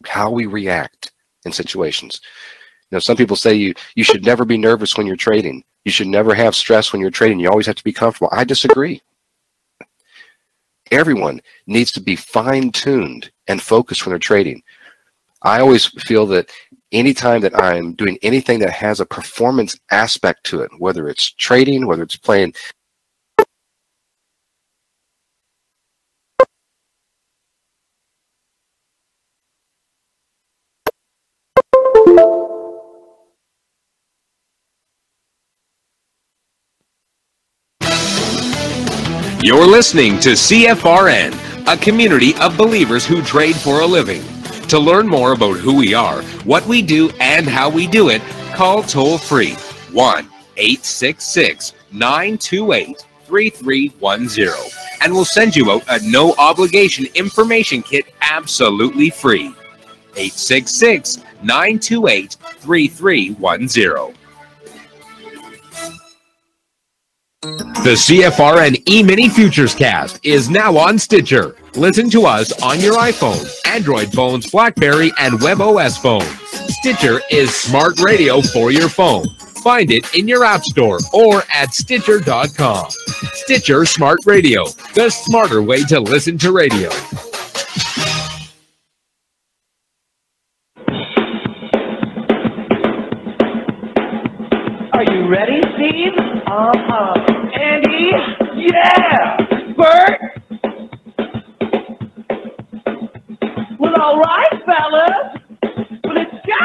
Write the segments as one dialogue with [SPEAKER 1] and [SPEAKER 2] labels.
[SPEAKER 1] how we react in situations. You know, some people say you should never be nervous when you're trading. You should never have stress when you're trading. You always have to be comfortable. I disagree. Everyone needs to be fine-tuned and focused when they're trading. I always feel that anytime that I'm doing anything that has a performance aspect to it, whether it's trading, whether it's playing,
[SPEAKER 2] You're listening to CFRN, a community of believers who trade for a living. To learn more about who we are, what we do, and how we do it, call toll-free 1-866-928-3310, and we'll send you out a no-obligation information kit absolutely free. 866-928-3310. The CFRN Emini Futures Cast is now on Stitcher. Listen to us on your iPhone, Android phones, BlackBerry, and WebOS phones. Stitcher is smart radio for your phone. Find it in your app store or at Stitcher.com. Stitcher Smart Radio, the smarter way to listen to radio.
[SPEAKER 3] Are you ready, Steve? Andy? Yeah! Bert? Well, all right, fellas. Let's go!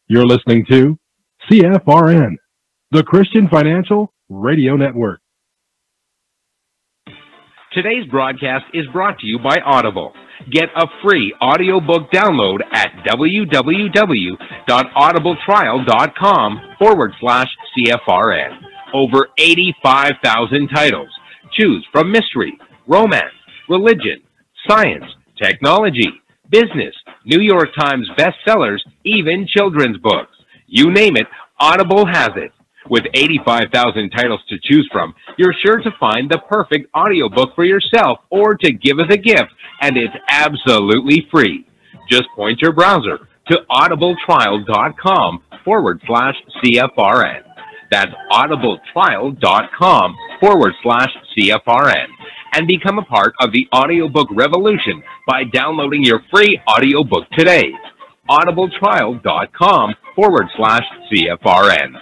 [SPEAKER 4] You're listening to CFRN, the Christian Financial Radio Network.
[SPEAKER 2] Today's broadcast is brought to you by Audible. Get a free audiobook download at www.audibletrial.com/CFRN. Over 85,000 titles. Choose from mystery, romance, religion, science, technology, business, New York Times bestsellers, even children's books. You name it, Audible has it. With 85,000 titles to choose from, you're sure to find the perfect audiobook for yourself or to give as a gift, and it's absolutely free. Just point your browser to audibletrial.com/CFRN. That's audibletrial.com/CFRN. And become a part of the audiobook revolution by downloading your free audiobook today. audibletrial.com/CFRN.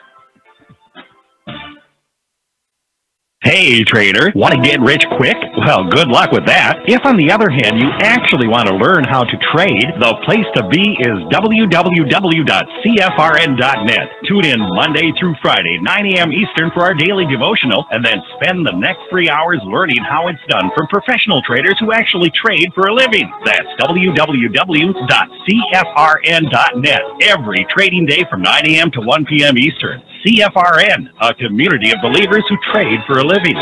[SPEAKER 5] Hey trader, want to get rich quick? Well, good luck with that. If on the other hand you actually want to learn how to trade, the place to be is www.cfrn.net. Tune in Monday through Friday, 9 a.m. Eastern for our daily devotional, and then spend the next 3 hours learning how it's done from professional traders who actually trade for a living. That's www.cfrn.net. Every trading day from 9 a.m. to 1 p.m. Eastern. CFRN, a community of believers who trade for a living.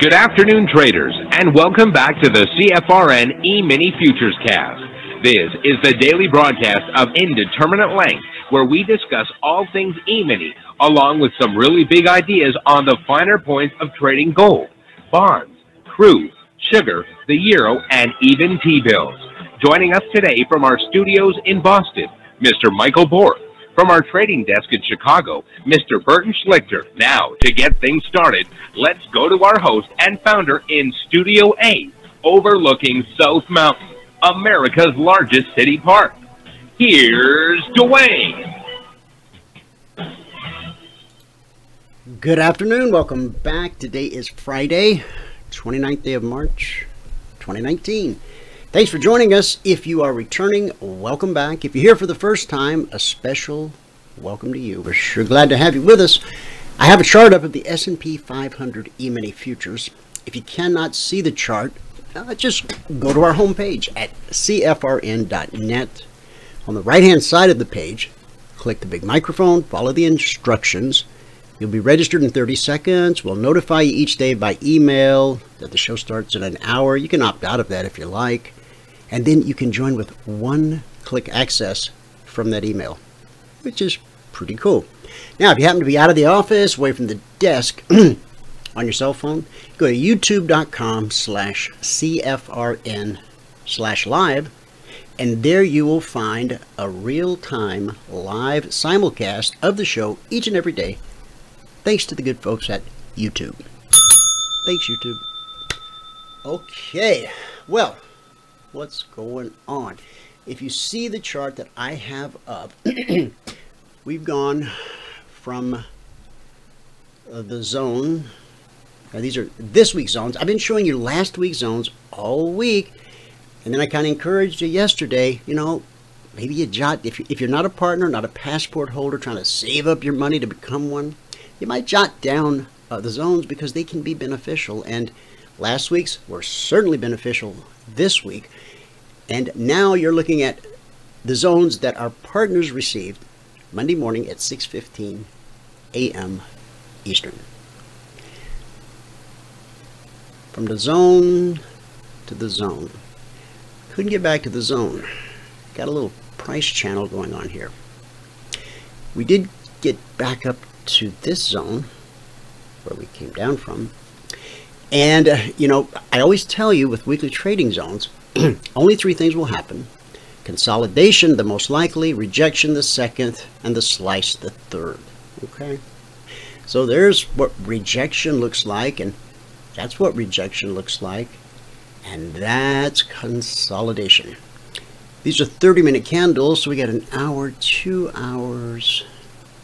[SPEAKER 2] Good afternoon, traders, and welcome back to the CFRN Emini Futures Cast. This is the daily broadcast of Indeterminate Length, where we discuss all things Emini, along with some really big ideas on the finer points of trading gold, bonds, crude, sugar, the euro, and even T-bills. Joining us today from our studios in Boston, Mr. Michael Borth. From our trading desk in Chicago, Mr. Burton Schlichter. Now, to get things started, let's go to our host and founder in Studio A, overlooking South Mountain, America's largest city park. Here's Dwayne.
[SPEAKER 6] Good afternoon. Welcome back. Today is Friday, 29th day of March, 2019. Thanks for joining us. If you are returning, welcome back. If you're here for the first time, a special welcome to you. We're sure glad to have you with us. I have a chart up of the S&P 500 Emini Futures. If you cannot see the chart, just go to our homepage at cfrn.net. On the right-hand side of the page, click the big microphone, follow the instructions. You'll be registered in 30 seconds. We'll notify you each day by email that the show starts in an hour. You can opt out of that if you like. And then you can join with one click access from that email, which is pretty cool. Now, if you happen to be out of the office, away from the desk, on your cell phone, go to youtube.com/CFRN/live, and there you will find a real-time live simulcast of the show each and every day, thanks to the good folks at YouTube. Thanks, YouTube. Okay, well, what's going on? If you see the chart that I have up, we've gone from the zone. Now, these are this week's zones. I've been showing you last week's zones all week, and then I kind of encouraged you yesterday, you know, maybe you jot, if you're not a partner, not a passport holder, trying to save up your money to become one, you might jot down the zones because they can be beneficial. And last week's were certainly beneficial this week. And now you're looking at the zones that our partners received Monday morning at 6:15 a.m. Eastern. From the zone to the zone. Couldn't get back to the zone. Got a little price channel going on here. We did get back up to this zone where we came down from. And, you know, I always tell you with weekly trading zones, only three things will happen. Consolidation, the most likely, rejection, the second, and the slice, the third. Okay? So there's what rejection looks like, and that's what rejection looks like, and that's consolidation. These are 30-minute candles, so we got an hour, 2 hours.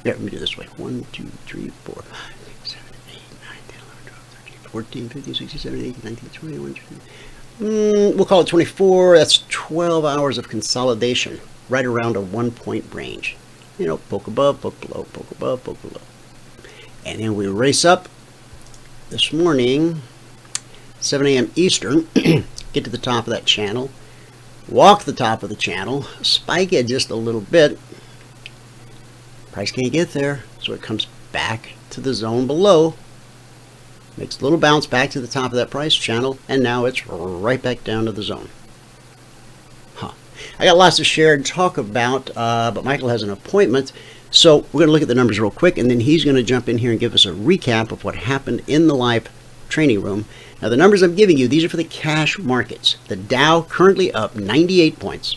[SPEAKER 6] Yeah, let me do it this way. 1, 2, 3, 4, 5, 6, 7, 8, 9, 10, 11, 12, 13, 14, 15, 16, 17, 18, 19, 20, 21, we'll call it 24. That's 12 hours of consolidation, right around a 1-point range. You know, poke above, poke below, poke above, poke below. And then we race up this morning, 7 a.m. Eastern, get to the top of that channel, walk the top of the channel, spike it just a little bit. Price can't get there, so it comes back to the zone below, makes a little bounce back to the top of that price channel, and now it's right back down to the zone. I got lots to share and talk about, but Michael has an appointment. So we're going to look at the numbers real quick, and then he's going to jump in here and give us a recap of what happened in the live training room. Now, the numbers I'm giving you, these are for the cash markets. The Dow currently up 98 points.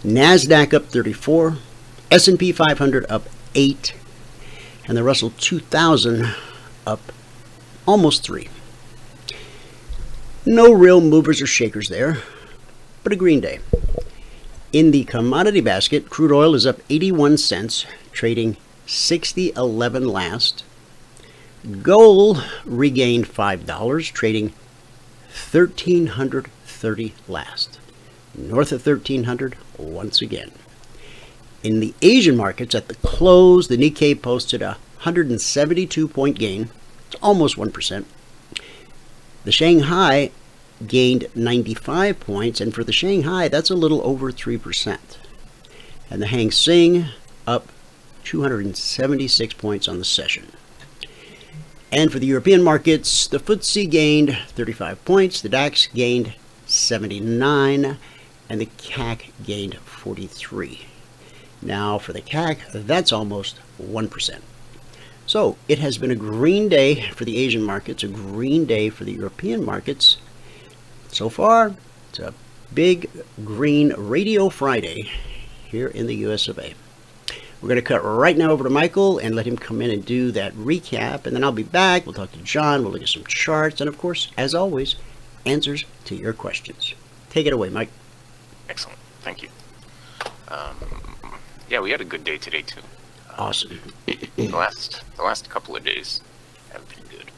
[SPEAKER 6] NASDAQ up 34. S&P 500 up 8. And the Russell 2000 up almost 3. No real movers or shakers there, but a green day. In the commodity basket, crude oil is up 81 cents, trading 60.11 last. Gold regained $5, trading 1,330 last. North of 1,300 once again. In the Asian markets, at the close, the Nikkei posted a 172-point gain. It's almost 1%. The Shanghai gained 95 points, and for the Shanghai, that's a little over 3%. And the Hang Seng up 276 points on the session. And for the European markets, the FTSE gained 35 points, the DAX gained 79, and the CAC gained 43. Now for the CAC, that's almost 1%. So it has been a green day for the Asian markets, a green day for the European markets. So far, it's a big green Radio Friday here in the US of A. We're going to cut right now over to Michael and let him come in and do that recap, and then I'll be back. We'll talk to John, we'll look at some charts, and of course, as always, answers to your questions. Take it away, Mike.
[SPEAKER 7] Excellent. Thank you. Yeah, we had a good day today, too.
[SPEAKER 6] Awesome.
[SPEAKER 7] The last couple of days have been good.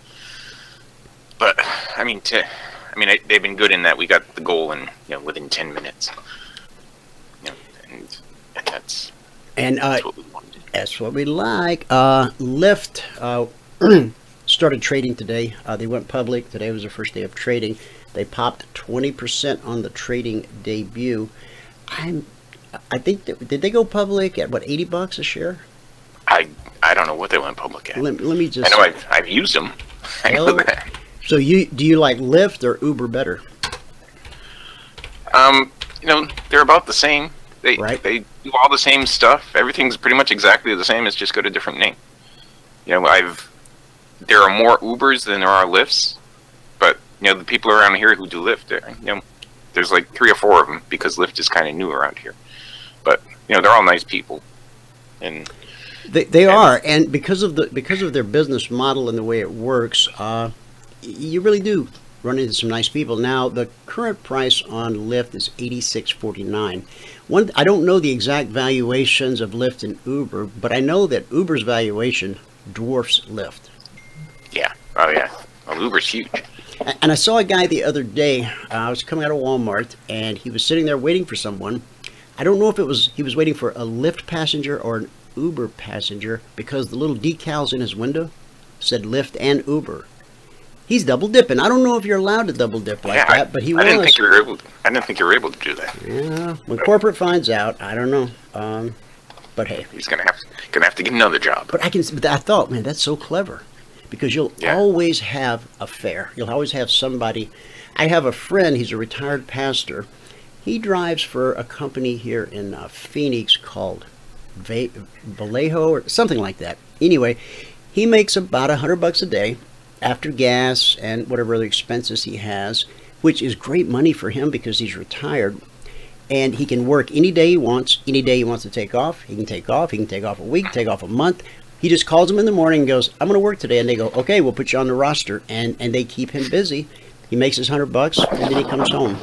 [SPEAKER 7] But, I mean, they've been good in that we got the goal in, within 10 minutes. And that's what we wanted. That's what we like.
[SPEAKER 6] Lyft started trading today. They went public. Today was their first day of trading. They popped 20% on the trading debut. I think did they go public at what, $80 a share?
[SPEAKER 7] I don't know what they went public at.
[SPEAKER 6] Let me just.
[SPEAKER 7] I know I've used them. I know that.
[SPEAKER 6] So do you like Lyft or Uber better?
[SPEAKER 7] They're about the same. They do all the same stuff. Everything's pretty much exactly the same. It's just got a different name. You know, there are more Ubers than there are Lyfts, but you know, the people around here who do Lyft, you know, there's like 3 or 4 of them because Lyft is kind of new around here. But you know, they're all nice people, and
[SPEAKER 6] they are. And because of their business model and the way it works, you really do run into some nice people. Now, the current price on Lyft is $86.49. I don't know the exact valuations of Lyft and Uber, but I know that Uber's valuation dwarfs Lyft.
[SPEAKER 7] Yeah. Oh yeah. Well, Uber's huge.
[SPEAKER 6] And I saw a guy the other day. I was coming out of Walmart, and he was sitting there waiting for someone. I don't know if he was waiting for a Lyft passenger or an Uber passenger, because the little decals in his window said Lyft and Uber. He's double dipping. I don't know if you're allowed to double dip like that, but he was.
[SPEAKER 7] I didn't think you were able to do that.
[SPEAKER 6] Yeah, when corporate finds out, I don't know. But hey,
[SPEAKER 7] he's gonna have to get another job.
[SPEAKER 6] But I thought, man, that's so clever, because you'll always have a fare. You'll always have somebody. I have a friend. He's a retired pastor. He drives for a company here in Phoenix called Vallejo or something like that. Anyway, he makes about $100 a day after gas and whatever other expenses he has, which is great money for him because he's retired, and he can work any day he wants. Any day he wants to take off, he can take off. He can take off a week, take off a month. He just calls them in the morning and goes, "I'm going to work today," and they go, "Okay, we'll put you on the roster," and they keep him busy. He makes his $100 and then he comes home.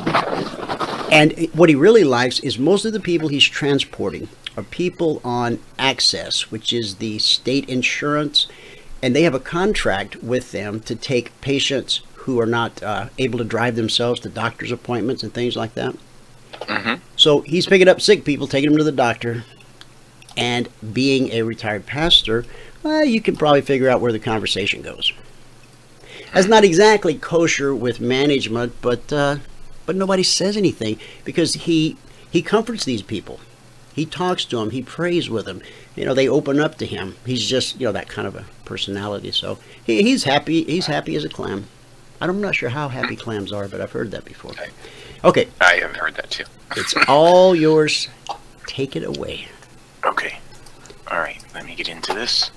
[SPEAKER 6] And what he really likes is most of the people he's transporting are people on Access, which is the state insurance, and they have a contract with them to take patients who are not able to drive themselves to doctor's appointments and things like that.
[SPEAKER 7] Mm-hmm.
[SPEAKER 6] So he's picking up sick people, taking them to the doctor, and being a retired pastor, you can probably figure out where the conversation goes. That's not exactly kosher with management, but nobody says anything because he comforts these people. He talks to them. He prays with them. You know, they open up to him. He's just, you know, that kind of a personality. So he's happy. He's happy as a clam. I'm not sure how happy clams are, but I've heard that before. Okay.
[SPEAKER 7] I have heard that too.
[SPEAKER 6] It's all yours. Take it away.
[SPEAKER 7] Okay. All right. Let me get into this.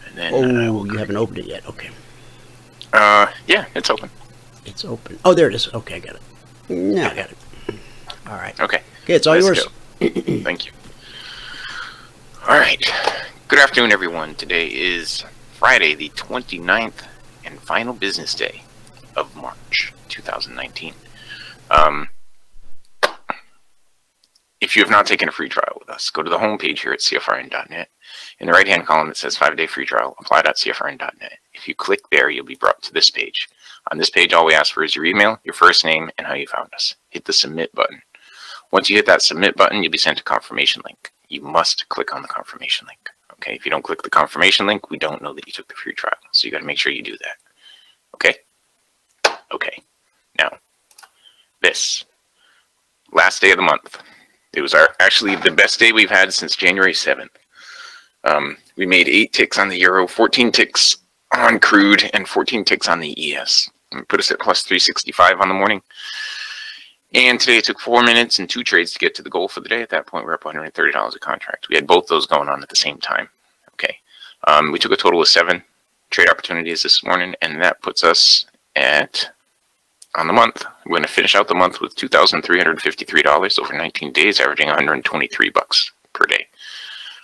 [SPEAKER 7] And then,
[SPEAKER 6] you haven't opened it yet. Okay.
[SPEAKER 7] Yeah, it's open.
[SPEAKER 6] It's open. Oh, there it is. Okay, I got it. Now I got it. All right.
[SPEAKER 7] Okay.
[SPEAKER 6] Okay, it's all yours.
[SPEAKER 7] Thank you. All right. Good afternoon, everyone. Today is Friday, the 29th and final business day of March 2019. If you have not taken a free trial with us, go to the homepage here at CFRN.net. In the right-hand column, it says 5-day free trial, apply.cfrn.net. If you click there, you'll be brought to this page. On this page, all we ask for is your email, your first name, and how you found us. Hit the submit button. Once you hit that submit button, you'll be sent a confirmation link. You must click on the confirmation link. Okay, if you don't click the confirmation link, we don't know that you took the free trial. So you got to make sure you do that. Okay? Okay. Now, this last day of the month. It was actually the best day we've had since January 7th. We made 8 ticks on the euro, 14 ticks on crude, and 14 ticks on the ES. Put us at plus 365 on the morning. And today it took 4 minutes and 2 trades to get to the goal for the day. At that point, we're up $130 a contract. We had both those going on at the same time. Okay. We took a total of 7 trade opportunities this morning, and that puts us at, on the month, we're going to finish out the month with $2,353 over 19 days, averaging $123 per day.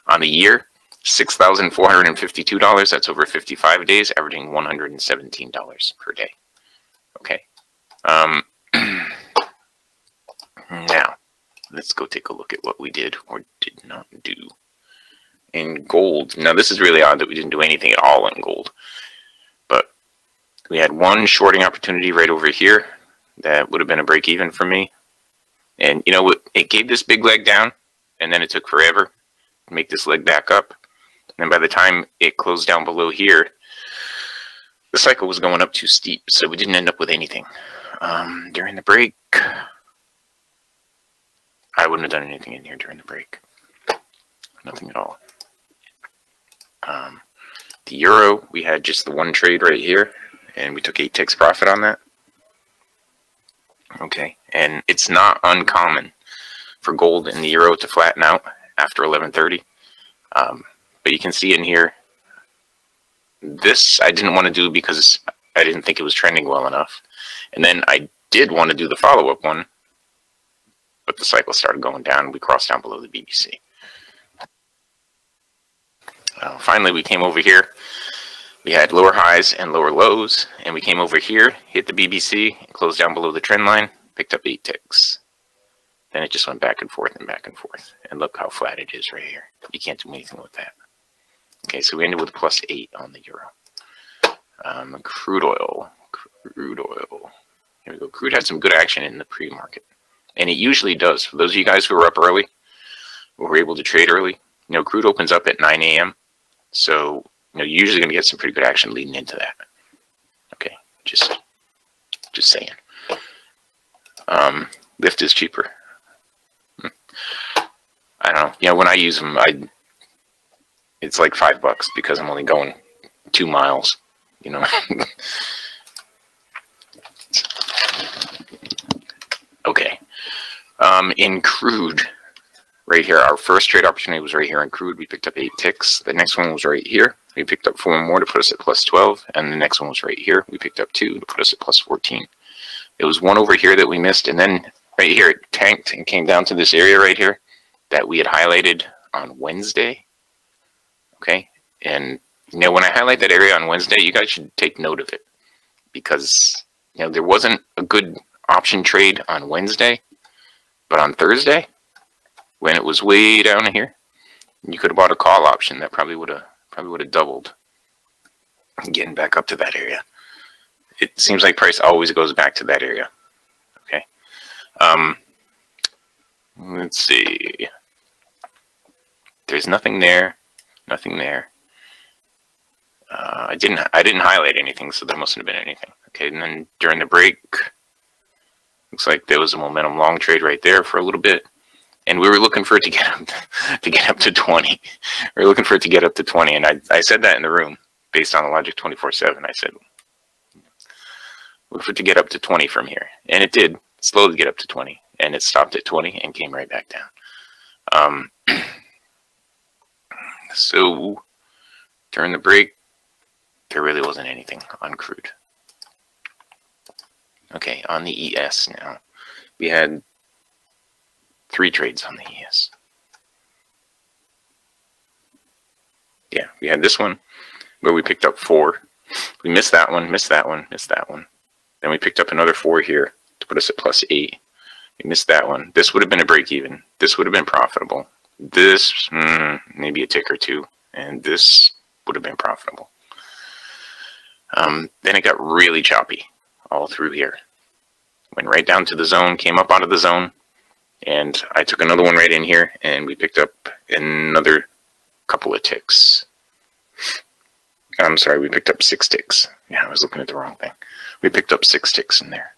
[SPEAKER 7] On the year, $6,452. That's over 55 days, averaging $117 per day. Okay. Now, let's go take a look at what we did or did not do in gold. Now, this is really odd that we didn't do anything at all in gold. But we had one shorting opportunity right over here. That would have been a break even for me. And you know what? It gave this big leg down, and then it took forever to make this leg back up. And by the time it closed down below here, the cycle was going up too steep, so we didn't end up with anything. During the break, I wouldn't have done anything in here during the break. Nothing at all. The euro, we had just the one trade right here, and we took 8 ticks profit on that. Okay, and it's not uncommon for gold and the euro to flatten out after 11:30. But you can see in here, this I didn't want to do because I didn't think it was trending well enough. And then I did want to do the follow-up one, but the cycle started going down. We crossed down below the BBC. Finally, we came over here. We had lower highs and lower lows, and we came over here, hit the BBC, closed down below the trend line, picked up 8 ticks. Then it just went back and forth and back and forth. And look how flat it is right here. You can't do anything with that. Okay, so we ended with +8 on the euro. Crude oil. Here we go. Crude had some good action in the pre-market. And it usually does. For those of you guys who were up early, who were able to trade early, you know, crude opens up at 9 a.m. So, you know, you're usually going to get some pretty good action leading into that. Okay, just saying. Lyft is cheaper. I don't know. You know, when I use them, it's like $5 because I'm only going 2 miles. You know. Okay. In crude, right here, our first trade opportunity was right here in crude. We picked up 8 ticks. The next one was right here. We picked up 4 more to put us at +12, and the next one was right here. We picked up 2 to put us at +14. There was one over here that we missed, and then right here it tanked and came down to this area right here that we had highlighted on Wednesday. Okay, and you know, when I highlight that area on Wednesday, you guys should take note of it, because you know, there wasn't a good option trade on Wednesday, but on Thursday, when it was way down here, you could have bought a call option that probably would have doubled getting back up to that area. It seems like price always goes back to that area. Okay. Let's see. There's nothing there. Nothing there. I didn't highlight anything, so there mustn't have been anything. Okay, and then during the break, looks like there was a momentum long trade right there for a little bit, and we were looking for it to get up to 20. We were looking for it to get up to 20, and I said that in the room based on the logic 24/7. I said, look for it to get up to 20 from here, and it did slowly get up to 20, and it stopped at 20 and came right back down. So during the break, there really wasn't anything on crude. Okay, on the ES now. We had 3 trades on the ES. Yeah, we had this one where we picked up 4. We missed that one, missed that one, missed that one. Then we picked up another 4 here to put us at +8. We missed that one. This would have been a break even. This would have been profitable. This, maybe a tick or 2. And this would have been profitable. Then it got really choppy all through here. Went right down to the zone, came up out of the zone, and I took another one right in here, and we picked up another couple of ticks. I'm sorry, we picked up 6 ticks. Yeah, I was looking at the wrong thing. We picked up 6 ticks in there.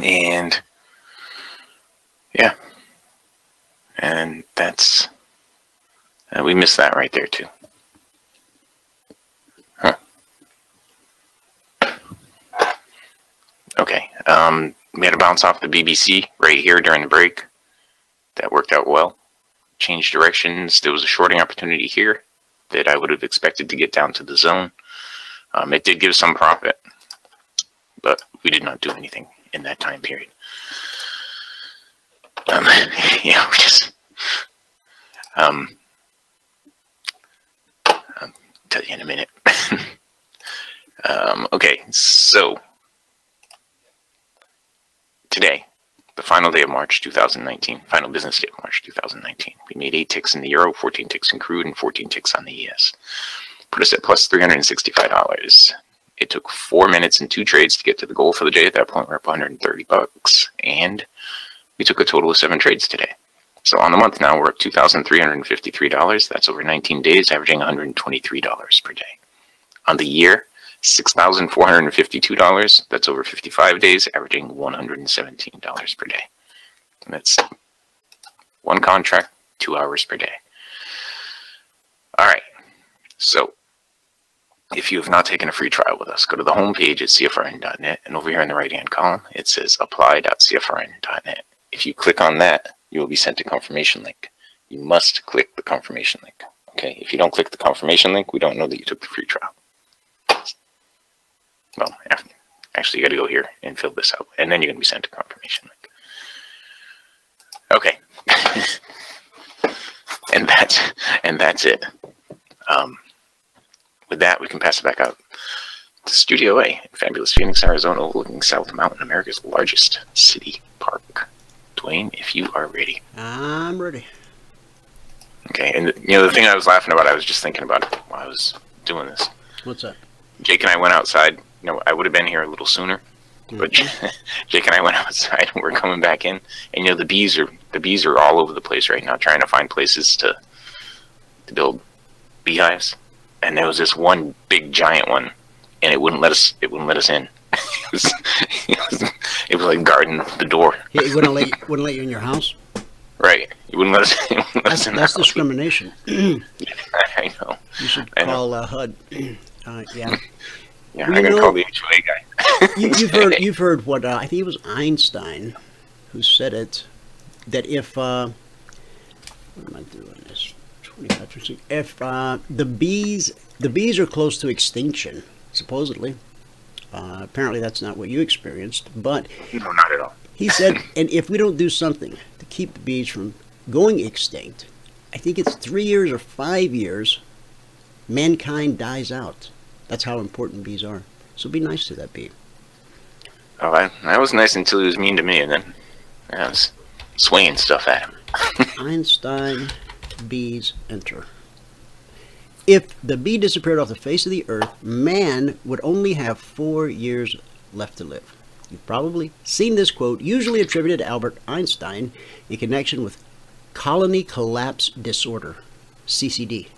[SPEAKER 7] And yeah, and that's we missed that right there too. Huh. Okay, we had to bounce off the BBC right here during the break. That worked out well. Changed directions. There was a shorting opportunity here that I would have expected to get down to the zone. It did give some profit, but we did not do anything in that time period. Yeah, we just I'll tell you in a minute. Okay, so today, the final day of March 2019, final business day of March 2019, we made 8 ticks in the euro, 14 ticks in crude, and 14 ticks on the ES. Put us at +$365. It took 4 minutes and 2 trades to get to the goal for the day. At that point, we're up $130, and we took a total of 7 trades today. So on the month now, we're up $2,353. That's over 19 days, averaging $123 per day. On the year, $6,452. That's over 55 days, averaging $117 per day. And that's 1 contract, 2 hours per day. All right. So if you have not taken a free trial with us, go to the home page at CFRN.net, and over here in the right-hand column, it says apply.CFRN.net. If you click on that, you will be sent a confirmation link. You must click the confirmation link. Okay, if you don't click the confirmation link, we don't know that you took the free trial. Well, actually, you got to go here and fill this out, and then you're going to be sent a confirmation link. Okay, and that's it. With that, we can pass it back out to Studio A in fabulous Phoenix, Arizona, overlooking South Mountain, America's largest city park. Dwayne, if you are ready.
[SPEAKER 6] I'm ready.
[SPEAKER 7] Okay, and the thing I was laughing about, I was just thinking about it while I was doing this.
[SPEAKER 6] What's that?
[SPEAKER 7] Jake and I went outside. I would have been here a little sooner, but Jake and I went outside and we're coming back in, and the bees are all over the place right now, trying to find places to build beehives. And there was this one big giant one, and it wouldn't let us in. It was like guarding the door.
[SPEAKER 6] Yeah, it wouldn't let you in your house.
[SPEAKER 7] Right, it wouldn't let us.
[SPEAKER 6] That's discrimination.
[SPEAKER 7] I know.
[SPEAKER 6] You should call HUD. Yeah.
[SPEAKER 7] Yeah,
[SPEAKER 6] well,
[SPEAKER 7] I'm gonna call the HOA guy.
[SPEAKER 6] You've heard what I think it was Einstein who said it, that if what am I doing this? If the bees are close to extinction, supposedly. Apparently that's not what you experienced, but
[SPEAKER 7] no, not at all.
[SPEAKER 6] He said, and if we don't do something to keep the bees from going extinct, I think it's 3 years or 5 years, mankind dies out. That's how important bees are. So be nice to that bee.
[SPEAKER 7] Oh, I was nice until he was mean to me, and then I was swinging stuff at him.
[SPEAKER 6] Einstein, bees enter. If the bee disappeared off the face of the earth, man would only have 4 years left to live. You've probably seen this quote, usually attributed to Albert Einstein, in connection with colony collapse disorder, CCD.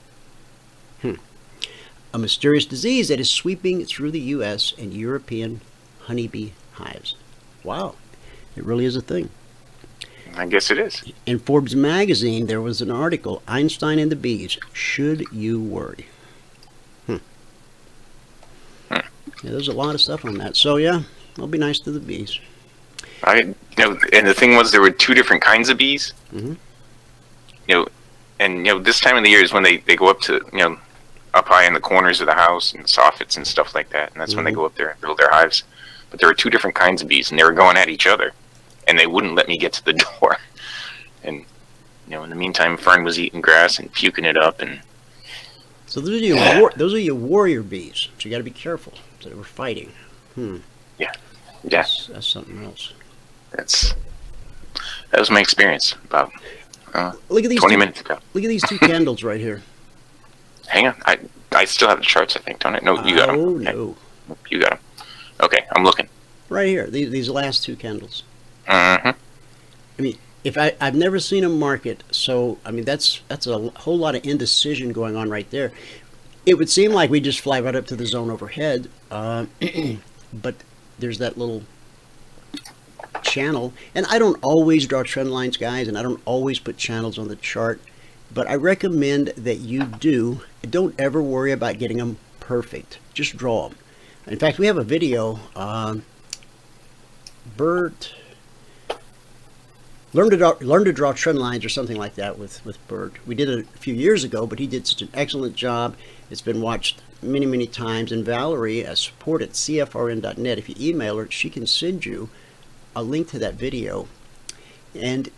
[SPEAKER 6] A mysterious disease that is sweeping through the U.S. and European honeybee hives. Wow, it really is a thing.
[SPEAKER 7] I guess it is.
[SPEAKER 6] In Forbes magazine, there was an article, Einstein and the Bees, Should You Worry? Yeah, there's a lot of stuff on that. So yeah, I'll be nice to the bees.
[SPEAKER 7] And the thing was, there were 2 different kinds of bees. This time of the year is when they go up to, up high in the corners of the house and soffits and stuff like that, and that's when they go up there and build their hives. But there were 2 different kinds of bees, and they were going at each other, and they wouldn't let me get to the door. And in the meantime, Fern was eating grass and puking it up, and
[SPEAKER 6] so those are your warrior bees. So you got to be careful. So they were fighting.
[SPEAKER 7] Yeah.
[SPEAKER 6] That's something else.
[SPEAKER 7] That was my experience about
[SPEAKER 6] look at these
[SPEAKER 7] 20 minutes ago.
[SPEAKER 6] Look at these 2 candles right here.
[SPEAKER 7] Hang on, I still have the charts, I think, don't I? No, you got them.
[SPEAKER 6] Oh no,
[SPEAKER 7] you got them. Okay, I'm looking.
[SPEAKER 6] Right here, these last 2 candles.
[SPEAKER 7] I
[SPEAKER 6] mean, I've never seen a market, so I mean that's a whole lot of indecision going on right there. It would seem like we just fly right up to the zone overhead, but there's that little channel, and I don't always draw trend lines, guys, and I don't always put channels on the chart, but I recommend that you do. Don't ever worry about getting them perfect. Just draw them. In fact, we have a video. Bert, learn to draw trend lines or something like that with Bert. We did it a few years ago, but he did such an excellent job. It's been watched many times. And Valerie, support at CFRN.net. If you email her, she can send you a link to that video. And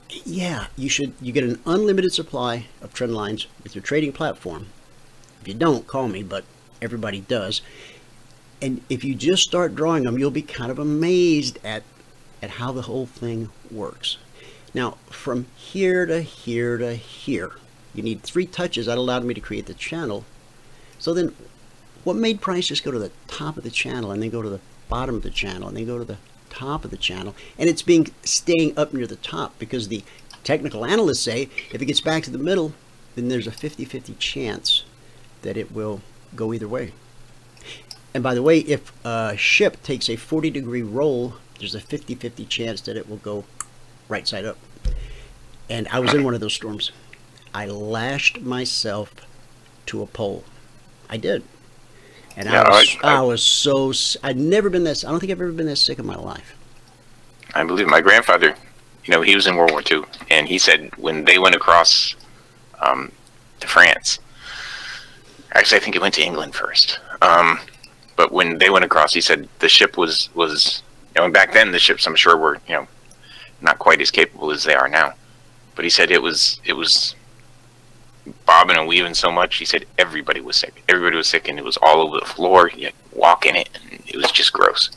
[SPEAKER 6] yeah, you get an unlimited supply of trend lines with your trading platform. If you don't, call me, but everybody does. And if you just start drawing them, you'll be kind of amazed at how the whole thing works. Now, from here to here to here, you need 3 touches. That allowed me to create the channel. So then, what made price just go to the top of the channel and then go to the bottom of the channel and then go to the top of the channel? And it's staying up near the top because the technical analysts say if it gets back to the middle, then there's a 50-50 chance that it will go either way. And by the way, if a ship takes a 40-degree roll, there's a 50-50 chance that it will go right side up. And I was in one of those storms. I lashed myself to a pole. I did. And
[SPEAKER 7] Yeah,
[SPEAKER 6] I'd never been this. I don't think I've ever been this sick in my life.
[SPEAKER 7] I believe my grandfather, he was in World War II, and he said when they went across to France, actually I think it went to England first, but when they went across, he said the ship was and back then the ships, I'm sure, were not quite as capable as they are now, but he said it was bobbing and weaving so much. He said everybody was sick. Everybody was sick, and it was all over the floor. You had to walk in it, and it was just gross.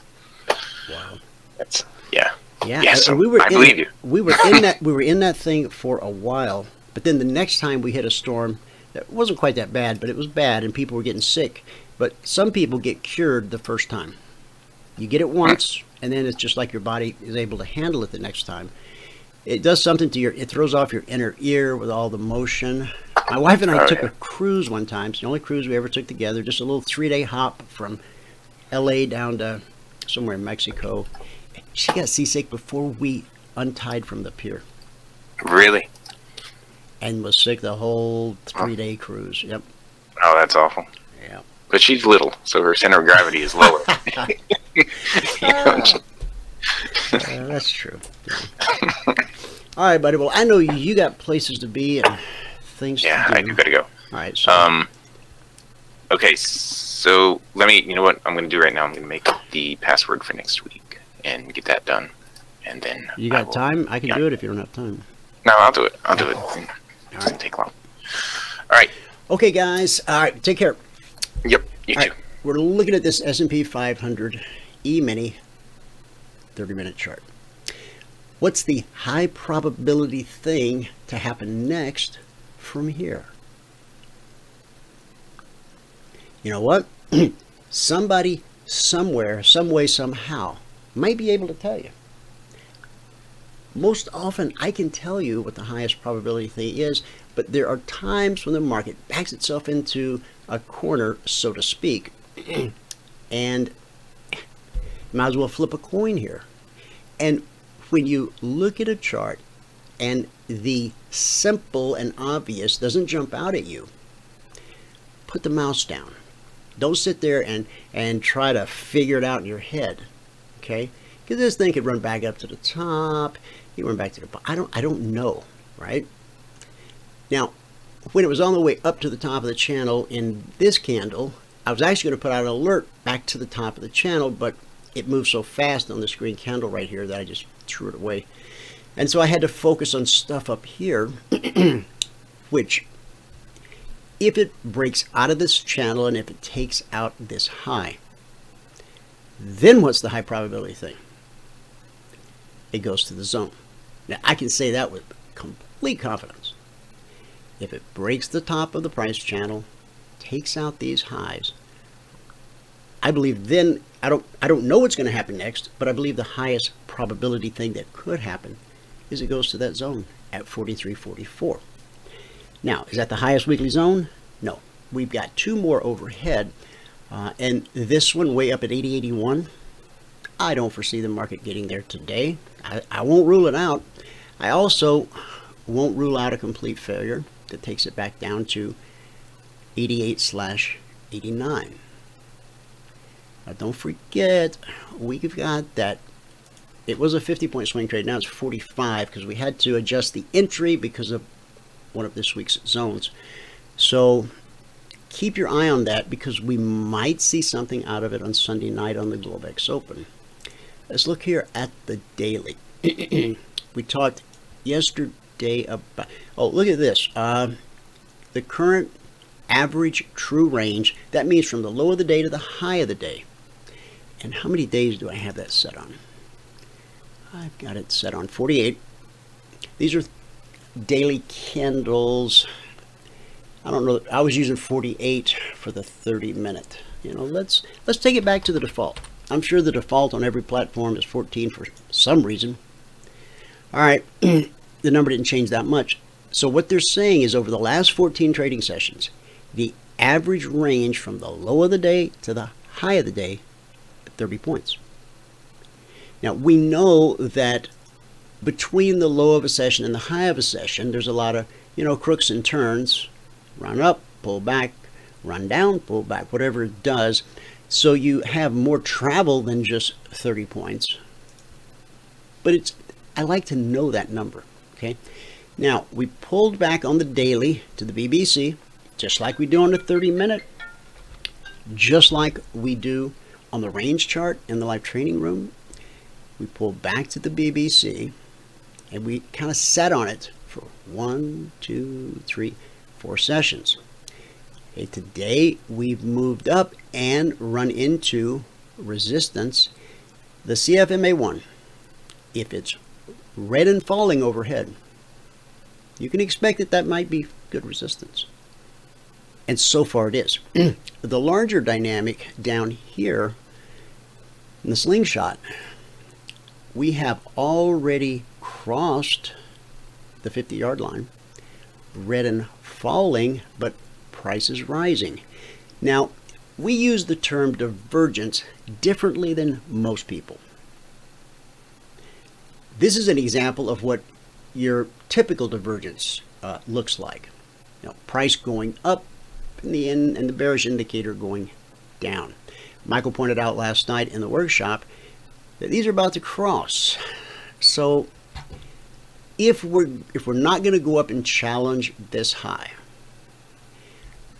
[SPEAKER 6] Wow.
[SPEAKER 7] That's
[SPEAKER 6] Yeah,
[SPEAKER 7] so
[SPEAKER 6] we were
[SPEAKER 7] I believe you.
[SPEAKER 6] We were in that thing for a while, but then the next time we hit a storm that wasn't quite that bad, but it was bad, and people were getting sick. But some people get cured the first time. You get it once, and then it's just like your body is able to handle it the next time. It does something to it throws off your inner ear with all the motion. My wife and I took a cruise one time. It's the only cruise we ever took together, just a little 3-day hop from LA down to somewhere in Mexico. She got seasick before we untied from the pier.
[SPEAKER 7] Really?
[SPEAKER 6] And was sick the whole 3-day cruise. Yep.
[SPEAKER 7] Oh, that's awful.
[SPEAKER 6] Yeah.
[SPEAKER 7] But she's little, so her center of gravity is lower.
[SPEAKER 6] That's true. Yeah. All right, buddy. Well, I know you got places to be and things to do.
[SPEAKER 7] I do gotta go.
[SPEAKER 6] All right. So.
[SPEAKER 7] Okay, so let me, you know what I'm going to do right now? I'm going to make the password for next week and get that done. And then
[SPEAKER 6] you got time? I can do it if you don't have time.
[SPEAKER 7] No, I'll do it. I'll do it. It doesn't take long. All right.
[SPEAKER 6] Okay, guys. All right. Take care.
[SPEAKER 7] Yep. You too.
[SPEAKER 6] Right. We're looking at this S&P 500 E-mini 30-minute chart. What's the high probability thing to happen next from here? You know what? Somebody, somewhere, some way, somehow might be able to tell you. Most often, I can tell you what the highest probability thing is, but there are times when the market backs itself into a corner, so to speak, and might as well flip a coin here. And when you look at a chart and the simple and obvious doesn't jump out at you, put the mouse down. Don't sit there and try to figure it out in your head, okay? Because this thing could run back up to the top. You run back to the bottom. I don't know, right? Now, when it was on the way up to the top of the channel in this candle, I was actually going to put out an alert back to the top of the channel, but it moved so fast on this green candle right here that I just threw it away. And so I had to focus on stuff up here, which, if it breaks out of this channel and if it takes out this high, then what's the high probability thing? It goes to the zone. Now, I can say that with complete confidence. If it breaks the top of the price channel, takes out these highs, I believe then, I don't know what's going to happen next, but I believe the highest probability thing that could happen is it goes to that zone at 43.44. Now, is that the highest weekly zone? No. We've got two more overhead, and this one way up at 80.81. I don't foresee the market getting there today. I won't rule it out. I also won't rule out a complete failure that takes it back down to 88/89. Now, don't forget, we've got that. It was a 50-point swing trade. Now it's 45 because we had to adjust the entry because of one of this week's zones. So keep your eye on that because we might see something out of it on Sunday night on the Globex Open. Let's look here at the daily. We talked yesterday about, oh, look at this. The current average true range, that means from the low of the day to the high of the day. And how many days do I have that set on? I've got it set on 48. These are daily candles. I don't know, I was using 48 for the 30-minute. You know, let's take it back to the default. I'm sure the default on every platform is 14 for some reason. All right, the number didn't change that much. So what they're saying is over the last 14 trading sessions, the average range from the low of the day to the high of the day, 30 points. Now, we know that between the low of a session and the high of a session, there's a lot of, you know, crooks and turns. Run up, pull back, run down, pull back, whatever it does. So you have more travel than just 30 points. But I like to know that number, okay? Now, we pulled back on the daily to the BBC, just like we do on the 30-minute, just like we do on the range chart in the live trading room. We pulled back to the BBC, and we kind of sat on it for 1, 2, 3, 4 sessions. Okay, today, we've moved up and run into resistance. The CFMA1, if it's red and falling overhead, you can expect that might be good resistance. And so far it is. The larger dynamic down here in the slingshot, we have already crossed the 50-yard line. Red and falling, but price is rising. Now, we use the term divergence differently than most people. This is an example of what your typical divergence looks like. You know, price going up in the end and the bearish indicator going down. Michael pointed out last night in the workshop that these are about to cross. So if we're not going to go up and challenge this high,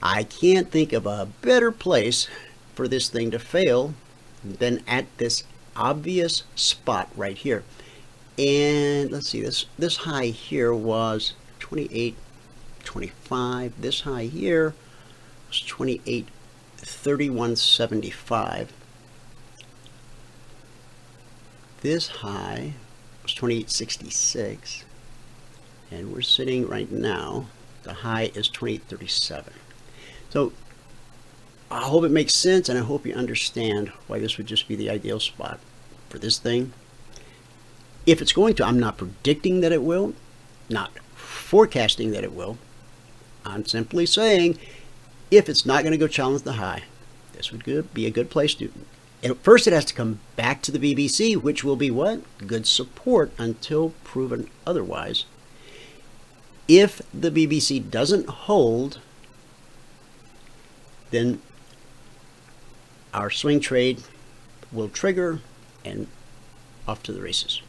[SPEAKER 6] I can't think of a better place for this thing to fail than at this obvious spot right here. And let's see, this high here was 28.25. This high here was 28.3175. This high was 28.66. And we're sitting right now, the high is 28.37. So I hope it makes sense, and I hope you understand why this would just be the ideal spot for this thing. If it's going to, I'm not predicting that it will, not forecasting that it will. I'm simply saying, if it's not going to go challenge the high, this would be a good place to. And first, it has to come back to the BBC, which will be what? Good support until proven otherwise. If the BBC doesn't hold, then our swing trade will trigger and off to the races.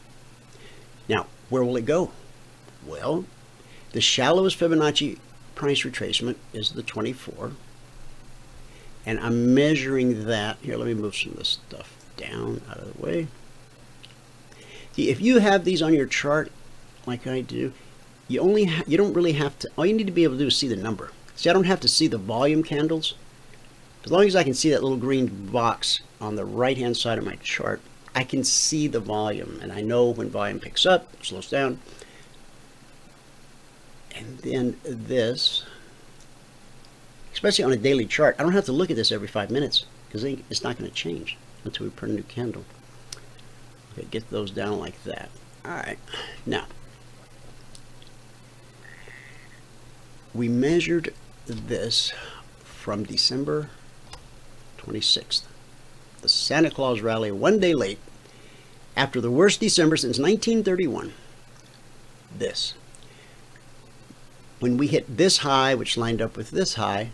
[SPEAKER 6] Now, where will it go? Well, the shallowest Fibonacci price retracement is the 24. And I'm measuring that. Here, let me move some of this stuff down out of the way. See, if you have these on your chart like I do, you don't really have to, all you need to be able to do is see the number. See, I don't have to see the volume candles. As long as I can see that little green box on the right-hand side of my chart, I can see the volume, and I know when volume picks up, slows down. And then this, especially on a daily chart, I don't have to look at this every 5 minutes because it's not going to change until we print a new candle. Okay, get those down like that. All right, now we measured this from December 26th. The Santa Claus rally, 1 day late, after the worst December since 1931. This. When we hit this high, which lined up with this high,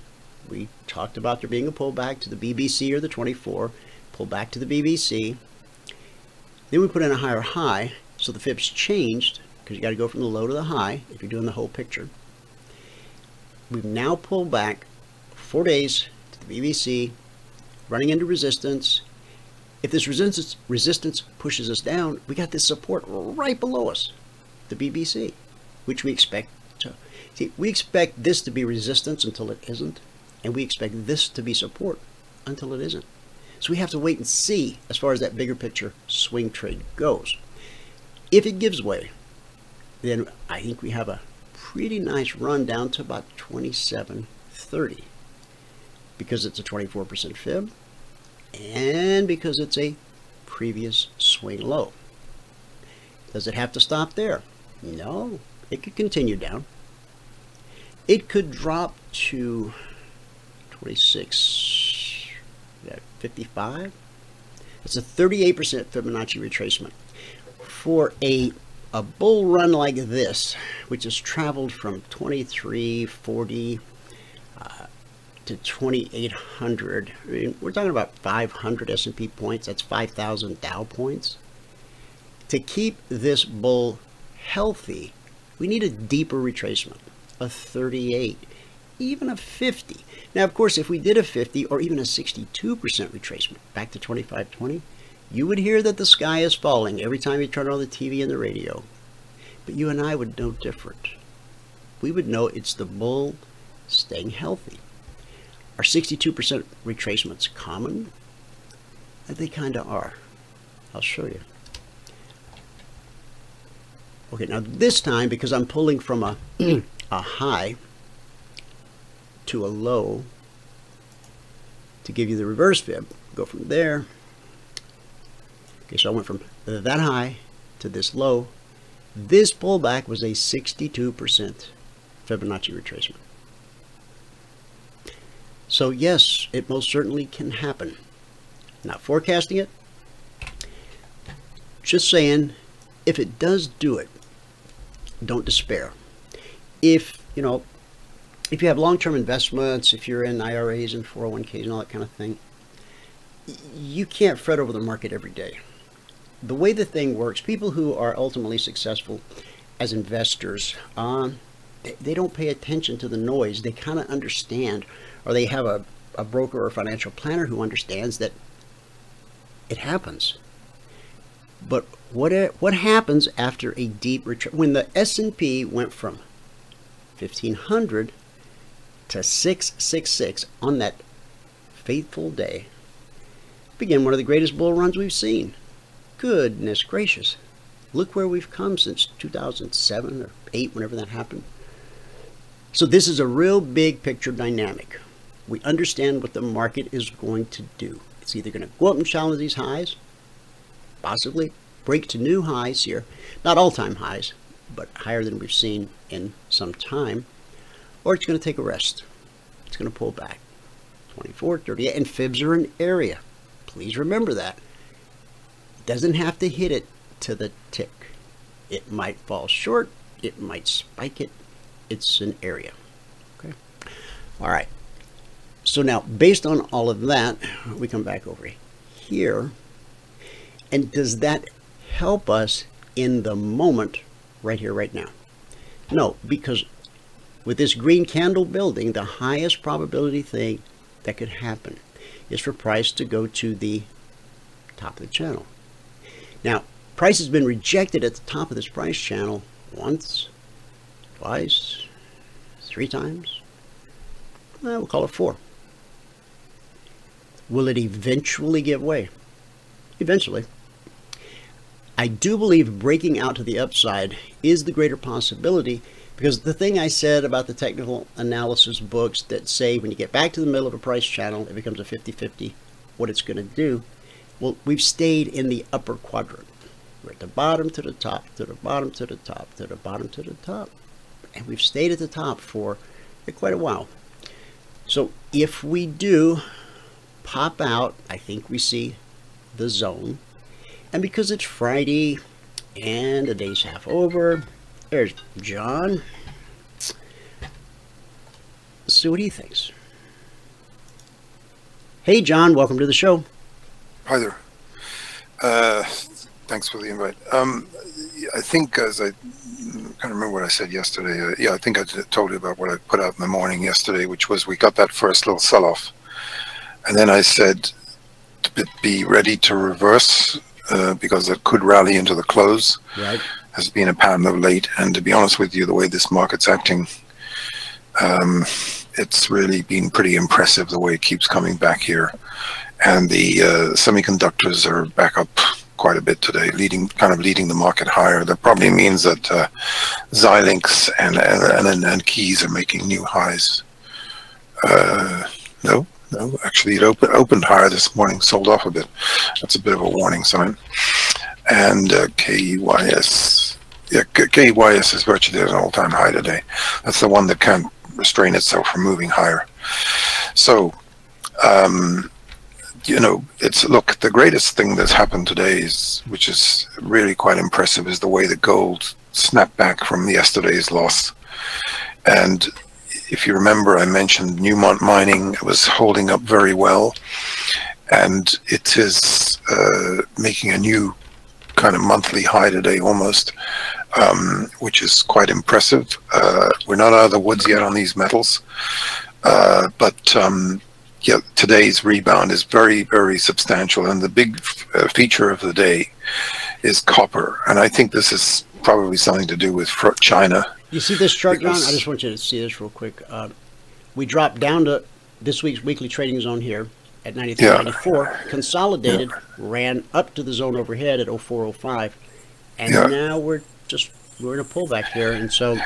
[SPEAKER 6] we talked about there being a pullback to the BBC or the 24, pull back to the BBC. Then we put in a higher high, so the fibs changed, because you got to go from the low to the high if you're doing the whole picture. We've now pulled back 4 days to the BBC, running into resistance. If this resistance pushes us down, we got this support right below us, the BBC, which we expect to. See, we expect this to be resistance until it isn't, and we expect this to be support until it isn't. So we have to wait and see as far as that bigger picture swing trade goes. If it gives way, then I think we have a pretty nice run down to about 27.30 because it's a 24% fib and because it's a previous swing low. Does it have to stop there? No, it could continue down. It could drop to 26.55. It's a 38% Fibonacci retracement. For a bull run like this, which has traveled from 23.40 to 2,800. I mean, we're talking about 500 S&P points. That's 5,000 Dow points. To keep this bull healthy, we need a deeper retracement, a 38, even a 50. Now, of course, if we did a 50 or even a 62% retracement back to 2520, you would hear that the sky is falling every time you turn on the TV and the radio. But you and I would know different. We would know it's the bull staying healthy. Are 62% retracements common? They kind of are. I'll show you. Okay, now this time, because I'm pulling from a high to a low to give you the reverse fib, go from there. Okay, so I went from that high to this low. This pullback was a 62% Fibonacci retracement. So yes, it most certainly can happen. Not forecasting it, just saying, if it does do it, don't despair. If you have long-term investments, if you're in IRAs and 401ks and all that kind of thing, you can't fret over the market every day. The way the thing works, people who are ultimately successful as investors, they don't pay attention to the noise. They kind of understand, or they have a broker or a financial planner who understands that it happens. But what happens after a deep retrace? When the S&P went from 1,500 to 666 on that fateful day, began one of the greatest bull runs we've seen. Goodness gracious. Look where we've come since 2007 or 8, whenever that happened. So this is a real big picture dynamic. We understand what the market is going to do. It's either going to go up and challenge these highs, possibly break to new highs here, not all-time highs, but higher than we've seen in some time, or it's going to take a rest. It's going to pull back. 24, 38, and fibs are an area. Please remember that. It doesn't have to hit it to the tick. It might fall short. It might spike it. It's an area. Okay. All right. So now, based on all of that, we come back over here. And does that help us in the moment, right here, right now? No, because with this green candle building, the highest probability thing that could happen is for price to go to the top of the channel. Now, price has been rejected at the top of this price channel once, twice, 3 times. Well, we'll call it 4. Will it eventually give way? Eventually. I do believe breaking out to the upside is the greater possibility, because the thing I said about the technical analysis books that say when you get back to the middle of a price channel, it becomes a 50-50, what it's going to do. Well, we've stayed in the upper quadrant. We're at the bottom to the top, to the bottom to the top, to the bottom to the top. And we've stayed at the top for quite a while. So if we do pop out, I think we see the zone. And because it's Friday and the day's half over, there's John. Let's see what he thinks. Hey, John, welcome to the show.
[SPEAKER 8] Hi there. Thanks for the invite. I think, as I can't remember what I said yesterday. Yeah, I think I told you about what I put out in the morning yesterday, which was we got that first little sell-off. And then I said to be ready to reverse because it could rally into the close.
[SPEAKER 6] Right.
[SPEAKER 8] Has been a pattern of late. And to be honest with you, the way this market's acting, it's really been pretty impressive the way it keeps coming back here. And the semiconductors are back up quite a bit today, kind of leading the market higher. That probably means that Xilinx and keys are making new highs. No, actually it opened higher this morning, sold off a bit. That's a bit of a warning sign. And KYS, yeah, KYS is virtually at an all-time high today. That's the one that can't restrain itself from moving higher. So, you know, look, the greatest thing that's happened today is, which is really quite impressive, is the way the gold snapped back from yesterday's loss. And if you remember, I mentioned Newmont Mining was holding up very well, and it is making a new kind of monthly high today almost, which is quite impressive. We're not out of the woods yet on these metals, but yeah, today's rebound is very, very substantial, and the big feature of the day is copper, and I think this is probably something to do with China.
[SPEAKER 6] You see this chart, John? I just want you to see this real quick. We dropped down to this week's weekly trading zone here at 93.94, consolidated, ran up to the zone overhead at 04.05, and now we're in a pullback here, and so.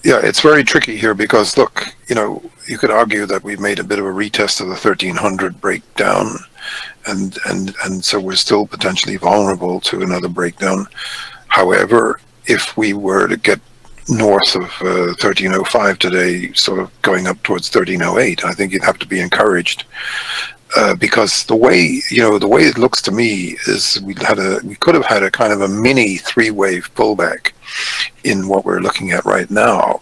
[SPEAKER 8] Yeah, it's very tricky here because, look, you know, you could argue that we've made a bit of a retest of the 1300 breakdown, and so we're still potentially vulnerable to another breakdown. However, if we were to get north of 1305 today, sort of going up towards 1308, I think you'd have to be encouraged. Because the way it looks to me is we could have had a kind of a mini three-wave pullback in what we're looking at right now,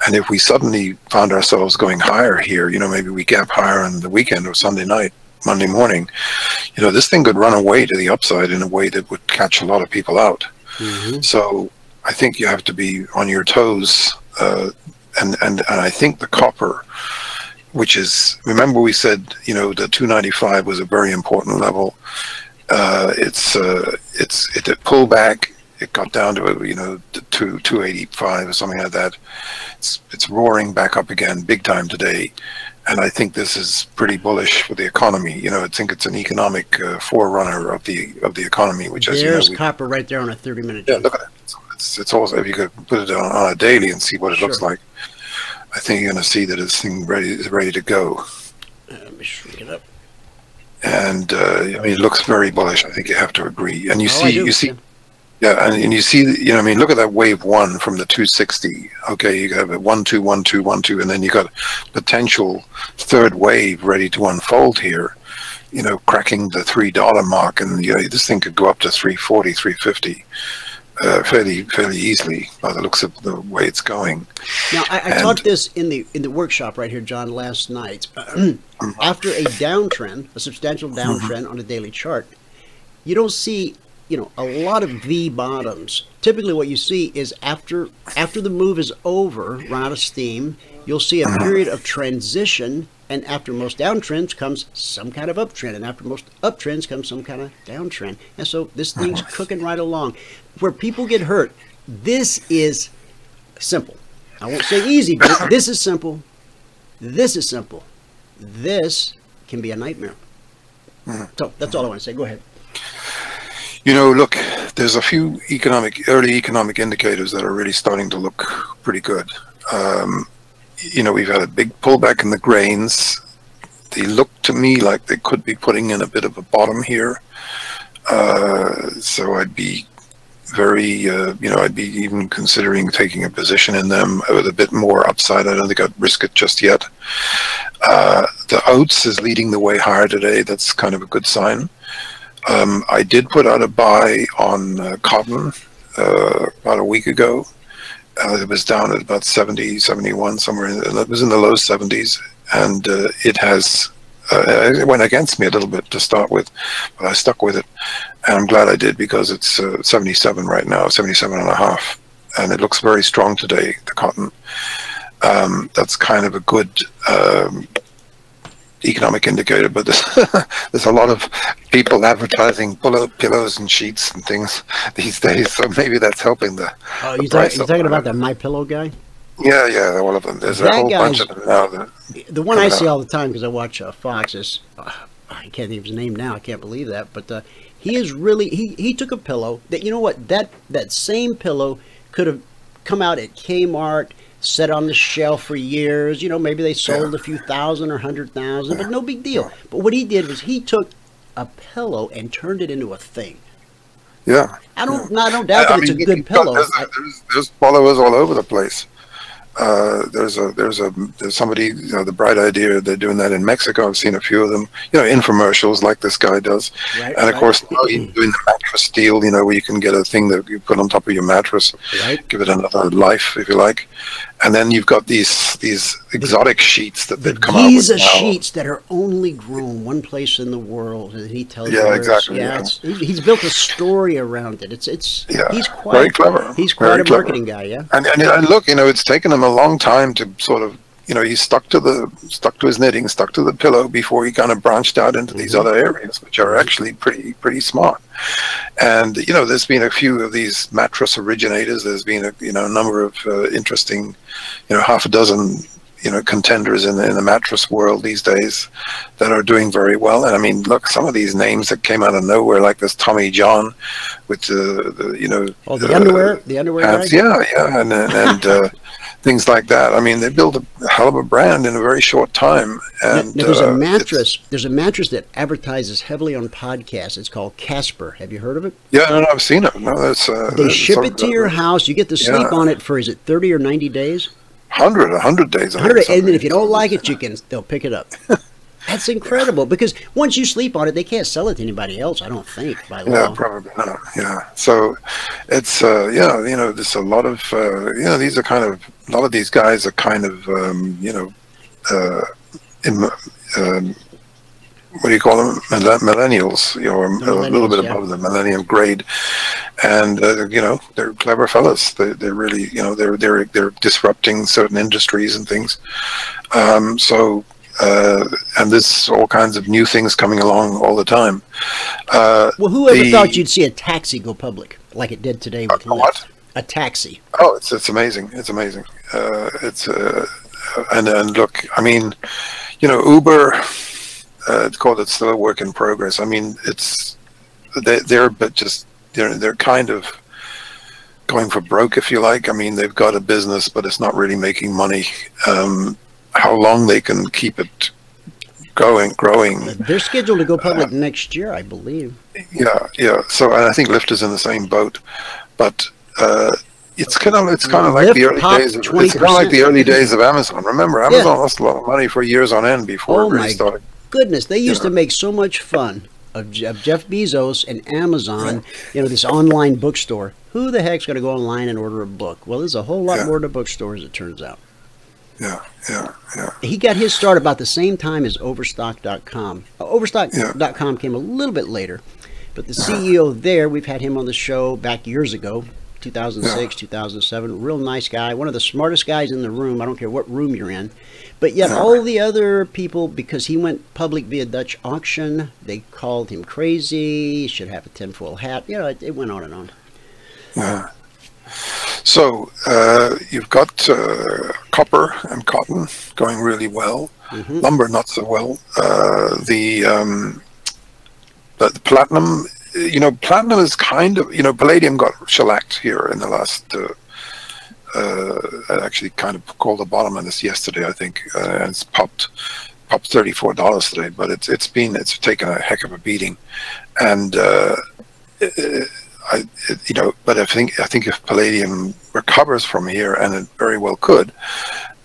[SPEAKER 8] and if we suddenly found ourselves going higher here, you know, maybe we gap higher on the weekend or Sunday night, Monday morning, you know, this thing could run away to the upside in a way that would catch a lot of people out. So I think you have to be on your toes, and I think the copper, which is, remember we said, you know, the 295 was a very important level. It pulled back. It got down to, you know, 285 or something like that. It's roaring back up again, big time today, and I think this is pretty bullish for the economy. You know, I think it's an economic forerunner of the economy. Which, as
[SPEAKER 6] there's
[SPEAKER 8] you know,
[SPEAKER 6] copper right there on a 30-minute.
[SPEAKER 8] Yeah, look at it. It's also, if you could put it on a daily and see what it looks like, I think you're going to see that this thing is ready to go.
[SPEAKER 6] Let me shrink it up.
[SPEAKER 8] And I mean, it looks very bullish. I think you have to agree. And you see.
[SPEAKER 6] Yeah.
[SPEAKER 8] Yeah, and you see, you know, I mean, look at that wave one from the 260. Okay, you have a 1 2 1 2 1 2, and then you got potential third wave ready to unfold here. You know, cracking the $3 mark, and you know, this thing could go up to 340, 350. Fairly easily by the looks of the way it's going.
[SPEAKER 6] Now, I taught this in the workshop right here, John, last night. After a downtrend, a substantial downtrend on a daily chart, you don't see, you know, a lot of V bottoms. Typically, what you see is after the move is over, run out of steam, you'll see a period of transition. And after most downtrends comes some kind of uptrend, and after most uptrends comes some kind of downtrend. And so this thing's cooking right along. Where people get hurt, this is simple. I won't say easy, but this is simple. This is simple. This can be a nightmare. So that's all I want to say. Go ahead.
[SPEAKER 8] You know, look, there's a few early economic indicators that are really starting to look pretty good. You know, we've had a big pullback in the grains. They look to me like they could be putting in a bit of a bottom here. So I'd be very, you know, I'd be even considering taking a position in them with a bit more upside. I don't think I'd risk it just yet. The oats is leading the way higher today. That's kind of a good sign. I did put out a buy on cotton about a week ago. It was down at about 70, 71, somewhere. It was in the low 70s, and it went against me a little bit to start with, but I stuck with it, and I'm glad I did because it's 77 right now, 77 and a half, and it looks very strong today, the cotton. That's kind of a good economic indicator, but there's a lot of people advertising pillows and sheets and things these days, so maybe that's helping the price.
[SPEAKER 6] You're talking about the My Pillow guy?
[SPEAKER 8] Yeah, all of them. There's a whole bunch of them now.
[SPEAKER 6] The one I see all the time, because I watch Fox, is I can't think of his name now. I can't believe that, but he is really he took a pillow that, you know what, that same pillow could have come out at Kmart, set on the shelf for years. You know, maybe they sold a few thousand or 100,000, but no big deal. But what he did was he took a pillow and turned it into a thing.
[SPEAKER 8] Yeah.
[SPEAKER 6] I don't doubt that it's a good pillow.
[SPEAKER 8] There's followers all over the place. There's somebody, you know, the bright idea, they're doing that in Mexico. I've seen a few of them, you know, infomercials like this guy does. Right, and of course, now he's doing the mattress deal, you know, where you can get a thing that you put on top of your mattress, give it another life, if you like. And then you've got these exotic sheets that they've come out with
[SPEAKER 6] Giza
[SPEAKER 8] now.
[SPEAKER 6] sheets that are only grown one place in the world, and he tells you.
[SPEAKER 8] Yeah, exactly.
[SPEAKER 6] Yeah, he's built a story around it. He's quite
[SPEAKER 8] very clever.
[SPEAKER 6] He's quite
[SPEAKER 8] very
[SPEAKER 6] a marketing guy. Yeah.
[SPEAKER 8] And look, it's taken him a long time to sort of, he stuck to his knitting, stuck to the pillow before he kind of branched out into these other areas, which are actually pretty smart. And there's been a few of these mattress originators. There's been a number of interesting, half a dozen contenders in the mattress world these days that are doing very well. And I mean, look, some of these names that came out of nowhere, like this Tommy John with the
[SPEAKER 6] underwear
[SPEAKER 8] pants,
[SPEAKER 6] guy?
[SPEAKER 8] yeah, and things like that. I mean, they built a hell of a brand in a very short time. And
[SPEAKER 6] now, there's a mattress. There's a mattress that advertises heavily on podcasts. It's called Casper. Have you heard of it?
[SPEAKER 8] Yeah, no, I've seen it. No, that's
[SPEAKER 6] they ship it to your house. You get to sleep on it for, is it 30 or 90 days?
[SPEAKER 8] 100 days.
[SPEAKER 6] 100, and then if you don't like it, they'll pick it up. That's incredible, because once you sleep on it, they can't sell it to anybody else, I don't think, by law.
[SPEAKER 8] Yeah, probably not. Yeah. So it's, there's a lot of, these are kind of, a lot of these guys are kind of, what do you call them? Millennials, a little bit above the millennium grade. And, they're clever fellas. They're really, they're disrupting certain industries and things. And there's all kinds of new things coming along all the time.
[SPEAKER 6] Well, whoever thought you'd see a taxi go public like it did today with Lyft?
[SPEAKER 8] What?
[SPEAKER 6] A taxi.
[SPEAKER 8] Oh, it's amazing. It's amazing. And look, I mean, Uber, it's called, it's still a work in progress. I mean, they're kind of going for broke, if you like. I mean, they've got a business, but it's not really making money. How long they can keep it growing.
[SPEAKER 6] They're scheduled to go public next year, I believe.
[SPEAKER 8] Yeah. So I think Lyft is in the same boat, but it's kind of like the early days. It's kind of like the early days of Amazon. Remember, Amazon lost a lot of money for years on end before it really started.
[SPEAKER 6] Goodness, they used to make so much fun of Jeff Bezos and Amazon. This online bookstore. Who the heck's going to go online and order a book? Well, there's a whole lot more to bookstores, it turns out.
[SPEAKER 8] Yeah.
[SPEAKER 6] He got his start about the same time as Overstock.com. Overstock.com came a little bit later, but the CEO there, we've had him on the show back years ago, 2006, 2007. Real nice guy, one of the smartest guys in the room. I don't care what room you're in. But yet all the other people, because he went public via Dutch auction, they called him crazy, he should have a tinfoil hat. It went on and on.
[SPEAKER 8] Yeah. So you've got copper and cotton going really well. Lumber not so well. The platinum, platinum is kind of, palladium got shellacked here in the last. I actually kind of called the bottom on this yesterday, I think, and it's popped $34 today. But it's taken a heck of a beating, and. But I think if palladium recovers from here, and it very well could,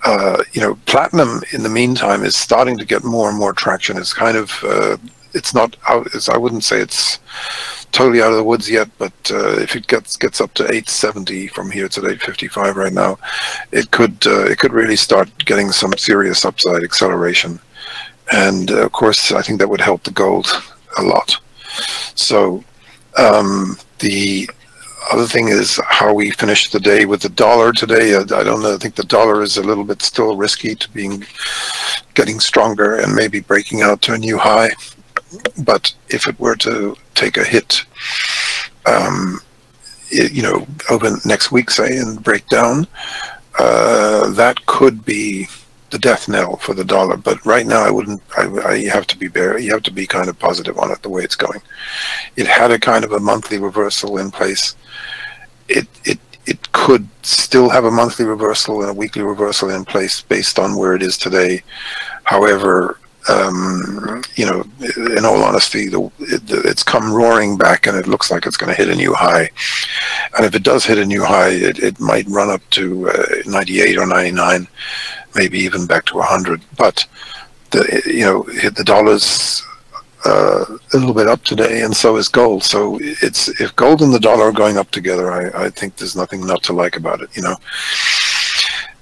[SPEAKER 8] platinum in the meantime is starting to get more and more traction. It's kind of, it's not out. I wouldn't say it's totally out of the woods yet, but if it gets up to 870 from here, it's at 855 right now. It could really start getting some serious upside acceleration, and of course, I think that would help the gold a lot. So. The other thing is how we finished the day with the dollar today. I don't know. I think the dollar is a little bit still risky to getting stronger and maybe breaking out to a new high. But if it were to take a hit, over next week, say, and break down, that could be the death knell for the dollar. But right now, you have to be bearish. You have to be kind of positive on it the way it's going. It had a kind of a monthly reversal in place. It could still have a monthly reversal and a weekly reversal in place based on where it is today. However, in all honesty, it's come roaring back, and it looks like it's going to hit a new high. And if it does hit a new high, it might run up to 98 or 99. Maybe even back to 100, but the dollar's a little bit up today, and so is gold. So if gold and the dollar are going up together, I think there's nothing not to like about it,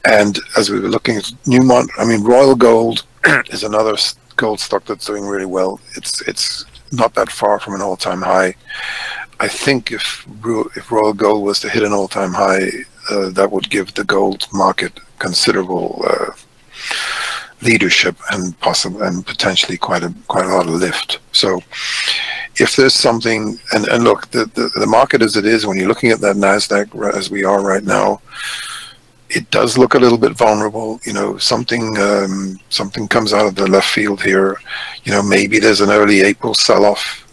[SPEAKER 8] And as we were looking at Newmont, I mean, Royal Gold is another gold stock that's doing really well. It's not that far from an all-time high. I think if Royal Gold was to hit an all-time high, that would give the gold market considerable leadership and potentially quite a lot of lift. So if there's something, and look, the market as it is, when you're looking at that NASDAQ as we are right now, it does look a little bit vulnerable. You know, something comes out of the left field here. You know, maybe there's an early April sell-off,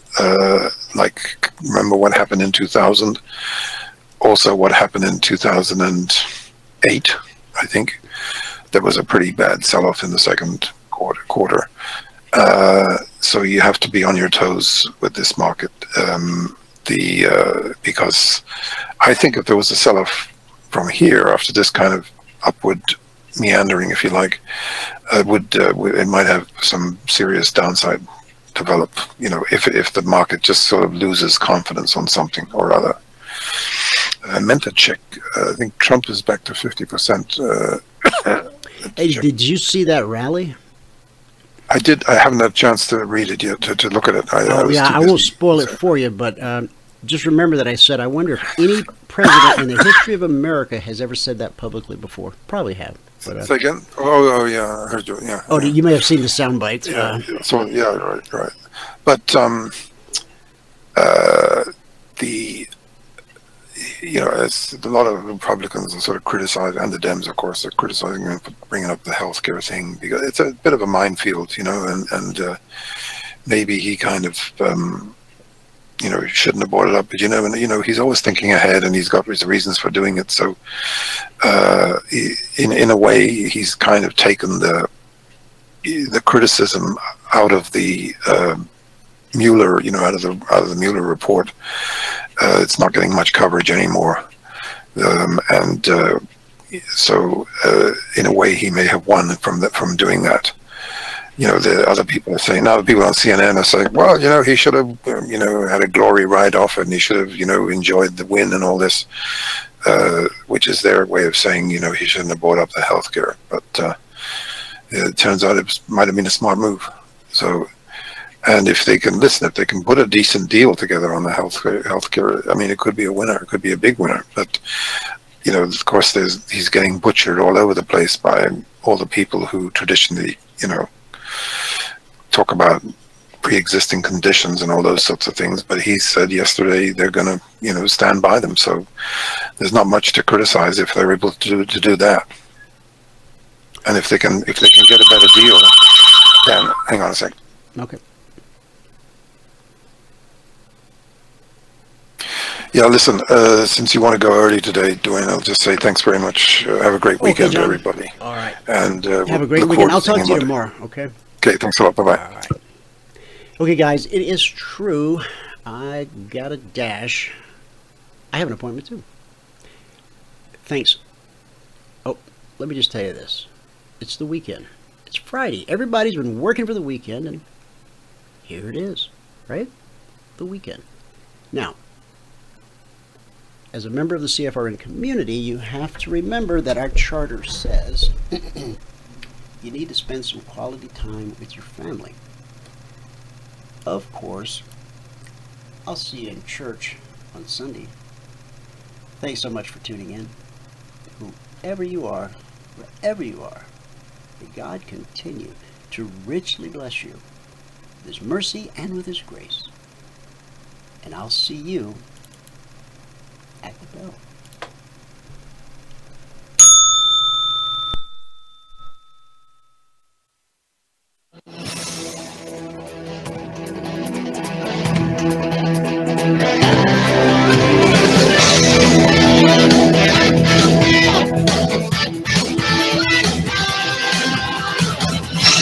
[SPEAKER 8] like remember what happened in 2000. Also, what happened in 2008, I think. There was a pretty bad sell-off in the second quarter. So you have to be on your toes with this market. Because I think if there was a sell-off from here after this kind of upward meandering, if you like, it might have some serious downside develop. You know, if the market just sort of loses confidence on something or other. I meant to check. I think Trump is back to 50%.
[SPEAKER 6] Hey, did you see that rally?
[SPEAKER 8] I did. I haven't had a chance to read it yet, to look at it.
[SPEAKER 6] I won't spoil it for you, but just remember that I said I wonder if any president in the history of America has ever said that publicly before. Probably have. But,
[SPEAKER 8] say again? Oh, yeah, I heard you. Yeah.
[SPEAKER 6] Oh, you may have seen the sound bites.
[SPEAKER 8] Yeah. So yeah, right. But you know, as a lot of Republicans are sort of criticizing, and the Dems, of course, are criticizing him for bringing up the healthcare thing, because it's a bit of a minefield, you know, and maybe he kind of, you know, shouldn't have brought it up, but you know, he's always thinking ahead, and he's got his reasons for doing it. So, in a way, he's kind of taken the criticism out of the Mueller, you know, out of the Mueller report. It's not getting much coverage anymore, so in a way he may have won from doing that. You know, the other people are saying, now the people on CNN are saying, well, you know, he should have, you know, had a glory ride off it, and he should have, you know, enjoyed the win and all this, which is their way of saying, you know, he shouldn't have brought up the healthcare. But it turns out it might have been a smart move. So. And if they can listen, if they can put a decent deal together on the healthcare, I mean, it could be a winner. It could be a big winner. But, you know, of course, he's getting butchered all over the place by all the people who traditionally, you know, talk about pre-existing conditions and all those sorts of things. But he said yesterday they're going to, you know, stand by them. So there's not much to criticize if they're able to do that. And if they can get a better deal, then hang on a second.
[SPEAKER 6] Okay.
[SPEAKER 8] Yeah, listen, since you want to go early today, Dwayne, I'll just say thanks very much. Have a great weekend,
[SPEAKER 6] John.
[SPEAKER 8] everybody.
[SPEAKER 6] All right.
[SPEAKER 8] And
[SPEAKER 6] have a great weekend. I'll talk to you tomorrow, okay?
[SPEAKER 8] Okay, thanks a lot. Bye-bye.
[SPEAKER 6] All right. Okay, guys, it is true. I got a dash. I have an appointment, too. Thanks. Oh, let me just tell you this. It's the weekend. It's Friday. Everybody's been working for the weekend, and here it is, right? The weekend. Now, as a member of the CFRN community, you have to remember that our charter says you need to spend some quality time with your family. Of course, I'll see you in church on Sunday. Thanks so much for tuning in. Whoever you are, wherever you are, may God continue to richly bless you with His mercy and with His grace. And I'll see you at the bell.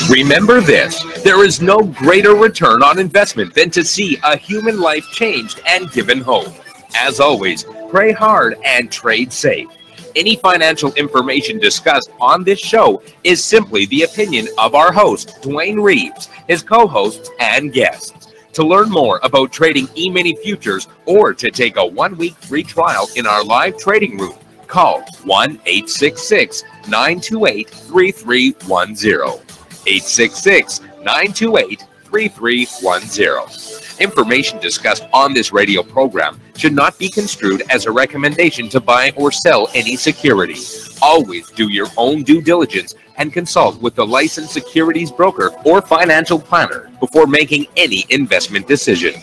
[SPEAKER 2] Remember this, there is no greater return on investment than to see a human life changed and given hope. As always, pray hard and trade safe. Any financial information discussed on this show is simply the opinion of our host, Dwayne Reeves, his co-hosts, and guests. To learn more about trading Emini Futures or to take a 1-week free trial in our live trading room, Call 1-866-928-3310. 866-928-3310. Information discussed on this radio program should not be construed as a recommendation to buy or sell any security. Always do your own due diligence and consult with the licensed securities broker or financial planner before making any investment decision.